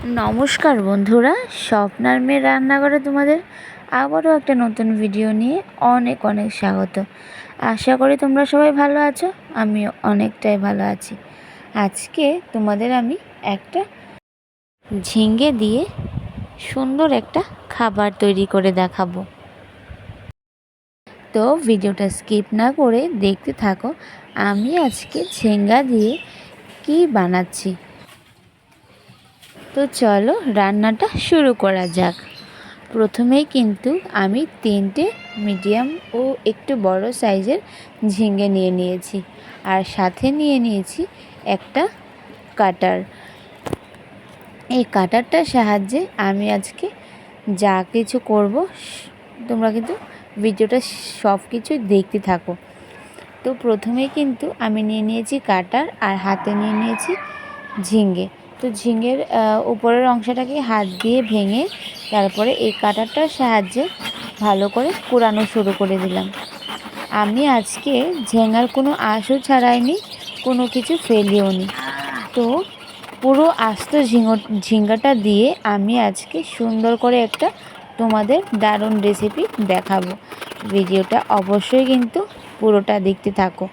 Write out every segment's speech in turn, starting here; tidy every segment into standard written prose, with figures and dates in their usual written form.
নমস্কার বন্ধুরা, স্বপ্নার মেয়ে রান্নাঘরে তোমাদের আবারও একটা নতুন ভিডিও নিয়ে অনেক অনেক স্বাগত। আশা করি তোমরা সবাই ভালো আছো, আমিও অনেকটাই ভালো আছি। আজকে তোমাদের আমি একটা ঝিঙ্গে দিয়ে সুন্দর একটা খাবার তৈরি করে দেখাবো। তো ভিডিওটা স্কিপ না করে দেখতে থাকো, আমি আজকে ঝিঙ্গা দিয়ে কি বানাচ্ছি। তো চলো রান্নাটা শুরু করা যাক। প্রথমেই কিন্তু আমি 3টে মিডিয়াম ও একটু বড় সাইজের ঝিঙ্গে নিয়ে নিয়েছি, আর সাথে নিয়ে নিয়েছি একটা কাটার। এই কাটারটার সাহায্যে আমি আজকে যা কিছু করব তোমরা কিন্তু ভিডিওটা সব কিছু দেখতে থাকো। তো প্রথমেই কিন্তু আমি নিয়ে নিয়েছি কাটার, আর হাতে নিয়ে নিয়েছি ঝিঙ্গে। তো ঝিঙ্গের উপরের অংশটাকে হাত দিয়ে ভেঙে তারপরে এই কাটারটার সাহায্যে ভালো করে কুড়ানো শুরু করে দিলাম। আমি আজকে ঝিঙ্গার কোনো আঁশও ছাড়াইনি, কোনো কিছু ফেলিও নি। তো পুরো আস্ত ঝিঙ্গাটা দিয়ে আমি আজকে সুন্দর করে একটা তোমাদের দারুণ রেসিপি দেখাবো। ভিডিওটা অবশ্যই কিন্তু পুরোটা দেখতে থাকো।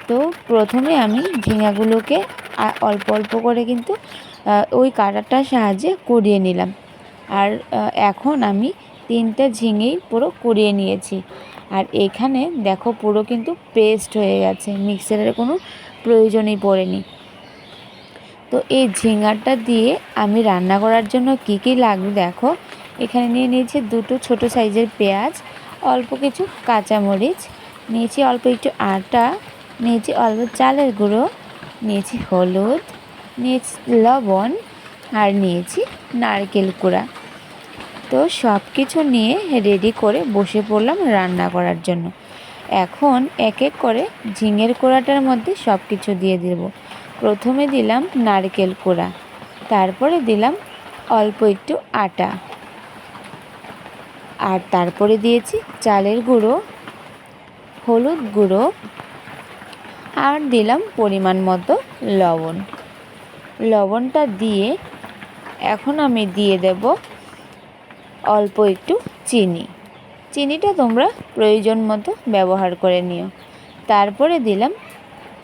তো প্রথমে আমি ঝিঙ্গাগুলোকে অল্প অল্প করে কিন্তু ওই কাঁটাটার সাহায্যে কুড়িয়ে নিলাম। আর এখন আমি 3টে ঝিঙেই পুরো কুড়িয়ে নিয়েছি। আর এখানে দেখো পুরো কিন্তু পেস্ট হয়ে গেছে, মিক্সারের কোনো প্রয়োজনই পড়েনি। তো এই ঝিঙ্গাটা দিয়ে আমি রান্না করার জন্য কি কি লাগবে দেখো। এখানে নিয়ে নিয়েছি 2টো ছোটো সাইজের পেঁয়াজ, অল্প কিছু কাঁচামরিচ, নিয়েছি অল্প একটু আটা, নিয়েছি অল্প চালের গুঁড়ো, নিয়েছি হলুদ, নিয়েছি লবণ, আর নিয়েছি নারকেল কুড়া। তো সব কিছু নিয়ে রেডি করে বসে পড়লাম রান্না করার জন্য। এখন এক এক করে ঝিঙের কোড়াটার মধ্যে সব কিছু দিয়ে দেব। প্রথমে দিলাম নারকেল কোড়া, তারপরে দিলাম অল্প একটু আটা, আর তারপরে দিয়েছি চালের গুঁড়ো, হলুদ গুঁড়ো, আর দিলাম পরিমাণ মতো লবণ। লবণটা দিয়ে এখন আমি দিয়ে দেব অল্প একটু চিনি। চিনিটা তোমরা প্রয়োজন মতো ব্যবহার করে নিও। তারপরে দিলাম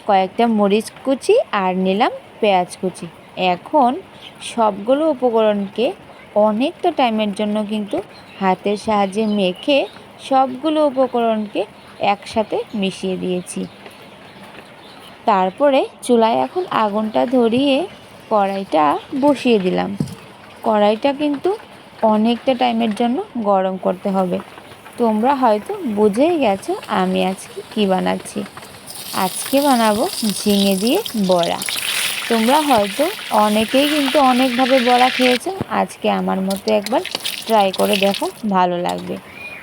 কয়েকটা মরিচ কুচি, আর নিলাম পেঁয়াজ কুচি। এখন সবগুলো উপকরণকে অনেকটা টাইমের জন্য কিন্তু হাতের সাহায্যে মেখে সবগুলো উপকরণকে একসাথে মিশিয়ে দিয়েছি। তারপরে চুলায় এখন আগুনটা ধরিয়ে কড়াইটা বসিয়ে দিলাম। কড়াইটা কিন্তু অনেকটা টাইমের জন্য গরম করতে হবে। তোমরা হয়তো বুঝেই গেছো আমি আজকে কী বানাচ্ছি। আজকে বানাবো ঝিঙে দিয়ে বড়া। তোমরা হয়তো অনেকেই কিন্তু অনেকভাবে বড়া খেয়েছো, আজকে আমার মতো একবার ট্রাই করে দেখো, ভালো লাগবে।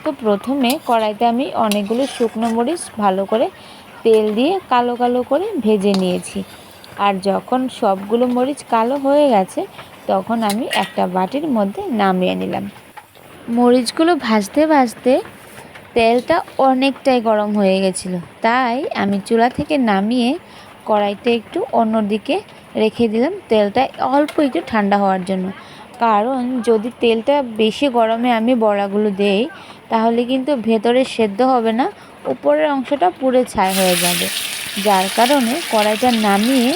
তো প্রথমে কড়াইতে আমি অনেকগুলো শুকনো মরিচ ভালো করে তেল দিয়ে কালো কালো করে ভেজে নিয়েছি। আর যখন সবগুলো মরিচ কালো হয়ে গেছে তখন আমি একটা বাটির মধ্যে নামিয়ে নিলাম। মরিচগুলো ভাজতে ভাজতে তেলটা অনেকটাই গরম হয়ে গেছিলো, তাই আমি চুলা থেকে নামিয়ে কড়াইতে একটু অন্যদিকে রেখে দিলাম, তেলটা অল্প একটু ঠান্ডা হওয়ার জন্য। কারণ যদি তেলটা বেশি গরমে আমি বড়াগুলো দেই তাহলে কিন্তু ভেতরে সেদ্ধ হবে না, উপরের অংশটা পুড়ে ছাই হয়ে যাবে। যার কারণে কড়াইটা নামিয়ে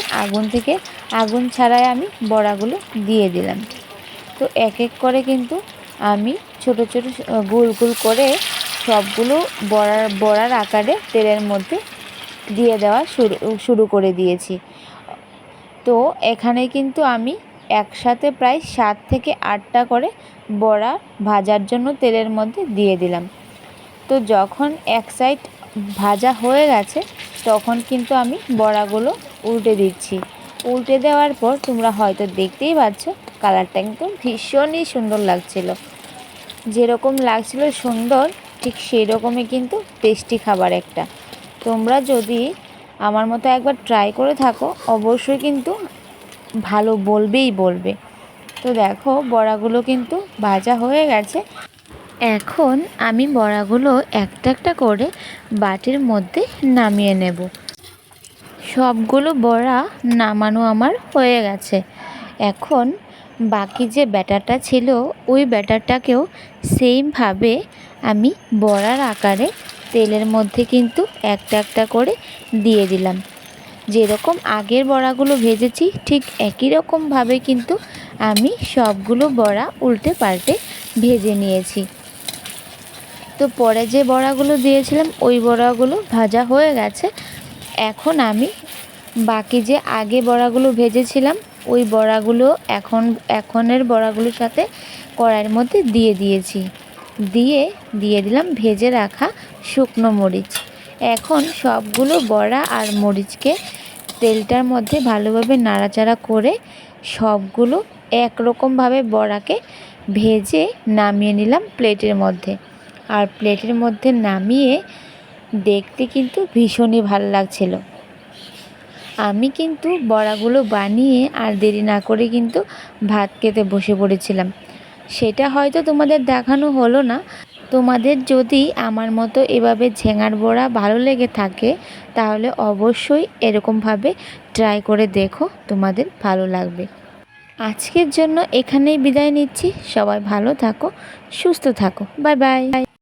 আগুন ছাড়াই আমি বড়াগুলো দিয়ে দিলাম। তো এক এক করে কিন্তু আমি ছোট ছোট গোল গোল করে সবগুলো বড়ার আকারে তেলের মধ্যে দিয়ে দেওয়া শুরু করে দিয়েছি। তো এখানে কিন্তু আমি একসাথে প্রায় 7 থেকে 8টা করে বড়া ভাজার জন্য তেলের মধ্যে দিয়ে দিলাম। তো যখন এক সাইড ভাজা হয়ে গেছে তখন কিন্তু আমি বড়াগুলো উল্টে দিচ্ছি। উল্টে দেওয়ার পর তোমরা হয়তো দেখতেই পাচ্ছ কালারটা কিন্তু ভীষণই সুন্দর লাগছিল। যেরকম লাগছিল সুন্দর, ঠিক সেই রকমই কিন্তু টেস্টি খাবার একটা। তোমরা যদি আমার মতো একবার ট্রাই করে থাকো অবশ্যই কিন্তু ভালো বলবে। তো দেখো বড়াগুলো কিন্তু ভাজা হয়ে গেছে। এখন আমি বড়াগুলো একটা একটা করে বাটির মধ্যে নামিয়ে নেব। সবগুলো বড়া নামানো আমার হয়ে গেছে। এখন বাকি যে ব্যাটারটা ছিল ওই ব্যাটারটাকেও সেমভাবে আমি বড়ার আকারে তেলের মধ্যে কিন্তু একটা একটা করে দিয়ে দিলাম। যেরকম আগের বড়াগুলো ভেজেছি ঠিক একই রকমভাবে কিন্তু আমি সবগুলো বড়া উল্টে পাল্টে ভেজে নিয়েছি। তো পরে যে বড়াগুলো দিয়েছিলাম ওই বড়াগুলো ভাজা হয়ে গেছে। এখন আমি বাকি যে আগে বড়াগুলো ভেজেছিলাম ওই বড়াগুলো এখনের বড়াগুলোর সাথে কড়াইয়ের মধ্যে দিয়ে দিয়েছি। দিয়ে দিলাম ভেজে রাখা শুকনো মরিচ। এখন সবগুলো বড়া আর মরিচকে তেলটার মধ্যে ভালোভাবে নাড়াচাড়া করে সবগুলো একরকমভাবে বড়াকে ভেজে নামিয়ে নিলাম প্লেটের মধ্যে। আর প্লেটের মধ্যে নামিয়ে দেখতে কিন্তু ভীষণই ভালো লাগছিল। আমি কিন্তু বড়াগুলো বানিয়ে আর দেরি না করে কিন্তু ভাত খেতে বসে পড়েছিলাম। সেটা হয়তো তোমাদের দেখানো হলো না। তোমাদের যদি আমার মতো এভাবে ঝেঙার বড়া ভালো লেগে থাকে তাহলে অবশ্যই এরকমভাবে ট্রাই করে দেখো, তোমাদের ভালো লাগবে। আজকের জন্য এখানেই বিদায় নিচ্ছি। সবাই ভালো থাকো, সুস্থ থাকো। Bye bye.